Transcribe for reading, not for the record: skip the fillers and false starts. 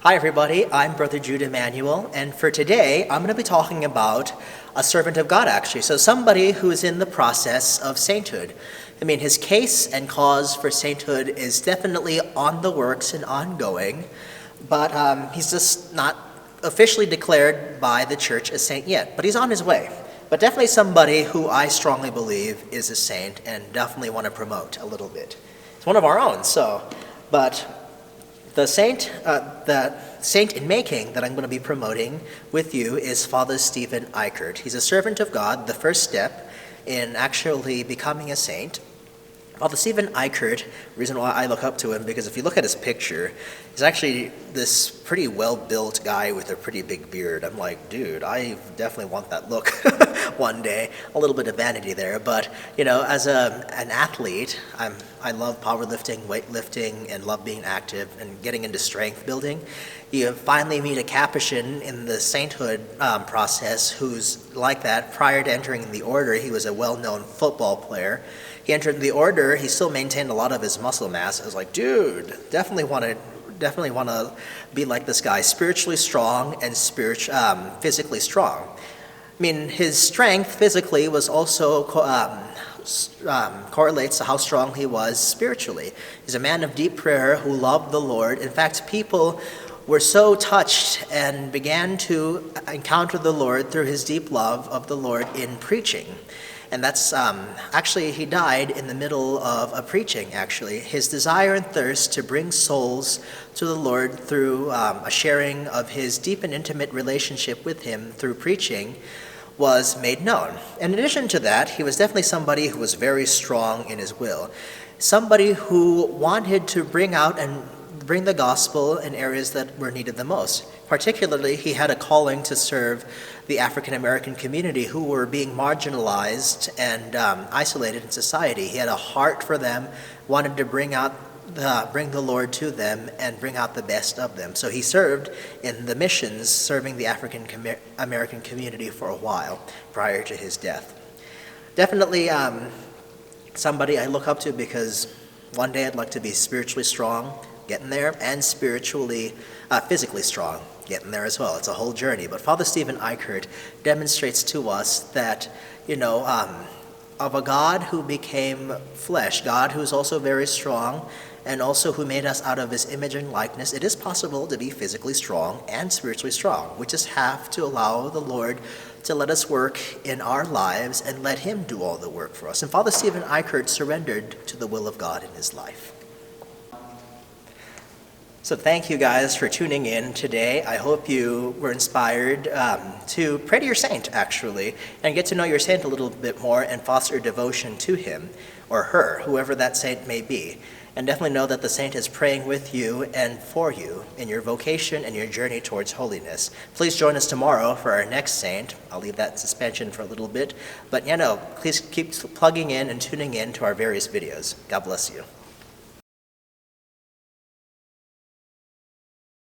Hi everybody, I'm Brother Jude Emmanuel, and for today I'm going to be talking about a servant of God actually, so somebody who is in the process of sainthood. I mean, his case and cause for sainthood is definitely on the works and ongoing, but he's just not officially declared by the church a saint yet, but he's on his way. But definitely somebody who I strongly believe is a saint and definitely want to promote a little bit. It's one of our own, but the saint in making that I'm going to be promoting with you is Father Stephen Eckert. He's a servant of God, the first step in actually becoming a saint. Father Stephen Eckert, the reason why I look up to him, because if you look at his picture, he's actually this pretty well-built guy with a pretty big beard. I'm like, dude, I definitely want that look one day. A little bit of vanity there, but you know, as an athlete, I love powerlifting, weightlifting, and love being active and getting into strength building. You finally meet a Capuchin in the sainthood process who's like that. Prior to entering the order, he was a well-known football player. He entered the order, he still maintained a lot of his muscle mass. I was like, dude, definitely want to be like this guy, spiritually strong and physically strong. I mean, his strength physically was also correlates to how strong he was spiritually. He's a man of deep prayer who loved the Lord. In fact, people were so touched and began to encounter the Lord through his deep love of the Lord in preaching. And that's, actually, he died in the middle of a preaching, actually. His desire and thirst to bring souls to the Lord through a sharing of his deep and intimate relationship with him through preaching was made known. In addition to that, he was definitely somebody who was very strong in his will. Somebody who wanted to bring the gospel in areas that were needed the most. Particularly, he had a calling to serve the African American community who were being marginalized and isolated in society. He had a heart for them, wanted to bring the Lord to them and bring out the best of them. So he served in the missions, serving the African American community for a while prior to his death. Definitely somebody I look up to because one day I'd like to be spiritually strong, getting there, and physically strong, getting there as well. It's a whole journey. But Father Stephen Eckert demonstrates to us that, of a God who became flesh, God who's also very strong, and also who made us out of his image and likeness, it is possible to be physically strong and spiritually strong. We just have to allow the Lord to let us work in our lives and let him do all the work for us. And Father Stephen Eckert surrendered to the will of God in his life. So thank you guys for tuning in today. I hope you were inspired to pray to your saint, actually, and get to know your saint a little bit more and foster devotion to him or her, whoever that saint may be. And definitely know that the saint is praying with you and for you in your vocation and your journey towards holiness. Please join us tomorrow for our next saint. I'll leave that in suspension for a little bit. But please keep plugging in and tuning in to our various videos. God bless you.